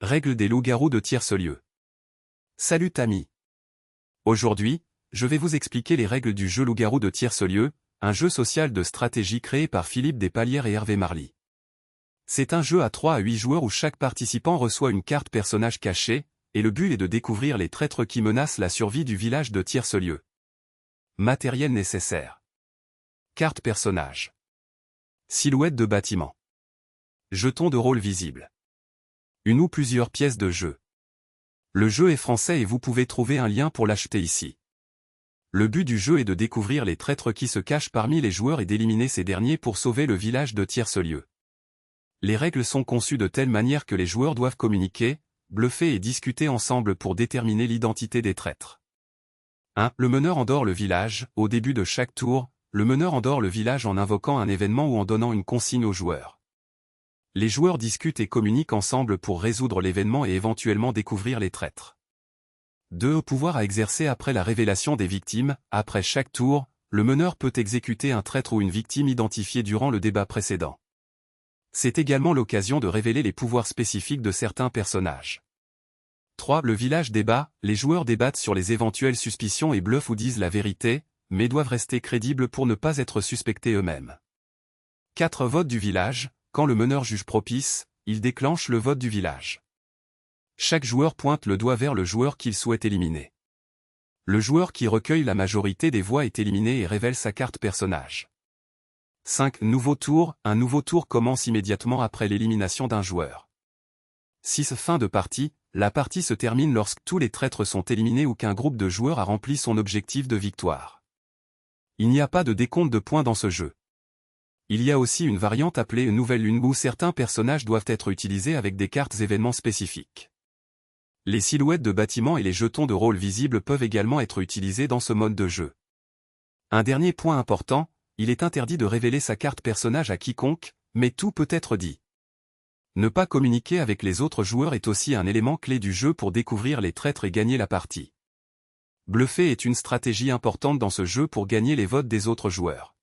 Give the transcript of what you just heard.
Règles des loups-garous de tierce-lieu. Salut amis. Aujourd'hui, je vais vous expliquer les règles du jeu loup-garou de tierce-lieu, un jeu social de stratégie créé par Philippe Despalières et Hervé Marly. C'est un jeu à 3 à 8 joueurs où chaque participant reçoit une carte personnage cachée, et le but est de découvrir les traîtres qui menacent la survie du village de tierce-lieu. Matériel nécessaire. Carte personnage. Silhouette de bâtiment. Jetons de rôle visible. Une ou plusieurs pièces de jeu. Le jeu est français et vous pouvez trouver un lien pour l'acheter ici. Le but du jeu est de découvrir les traîtres qui se cachent parmi les joueurs et d'éliminer ces derniers pour sauver le village de tierce-lieu. Les règles sont conçues de telle manière que les joueurs doivent communiquer, bluffer et discuter ensemble pour déterminer l'identité des traîtres. 1. Le meneur endort le village. Au début de chaque tour, le meneur endort le village en invoquant un événement ou en donnant une consigne aux joueurs. Les joueurs discutent et communiquent ensemble pour résoudre l'événement et éventuellement découvrir les traîtres. 2. Pouvoir à exercer après la révélation des victimes. Après chaque tour, le meneur peut exécuter un traître ou une victime identifiée durant le débat précédent. C'est également l'occasion de révéler les pouvoirs spécifiques de certains personnages. 3. Le village débat. Les joueurs débattent sur les éventuelles suspicions et bluffent ou disent la vérité, mais doivent rester crédibles pour ne pas être suspectés eux-mêmes. 4. Vote du village. Quand le meneur juge propice, il déclenche le vote du village. Chaque joueur pointe le doigt vers le joueur qu'il souhaite éliminer. Le joueur qui recueille la majorité des voix est éliminé et révèle sa carte personnage. 5. Nouveau tour. Un nouveau tour commence immédiatement après l'élimination d'un joueur. 6. Fin de partie. La partie se termine lorsque tous les traîtres sont éliminés ou qu'un groupe de joueurs a rempli son objectif de victoire. Il n'y a pas de décompte de points dans ce jeu. Il y a aussi une variante appelée une nouvelle lune où certains personnages doivent être utilisés avec des cartes événements spécifiques. Les silhouettes de bâtiments et les jetons de rôle visibles peuvent également être utilisés dans ce mode de jeu. Un dernier point important, il est interdit de révéler sa carte personnage à quiconque, mais tout peut être dit. Ne pas communiquer avec les autres joueurs est aussi un élément clé du jeu pour découvrir les traîtres et gagner la partie. Bluffer est une stratégie importante dans ce jeu pour gagner les votes des autres joueurs.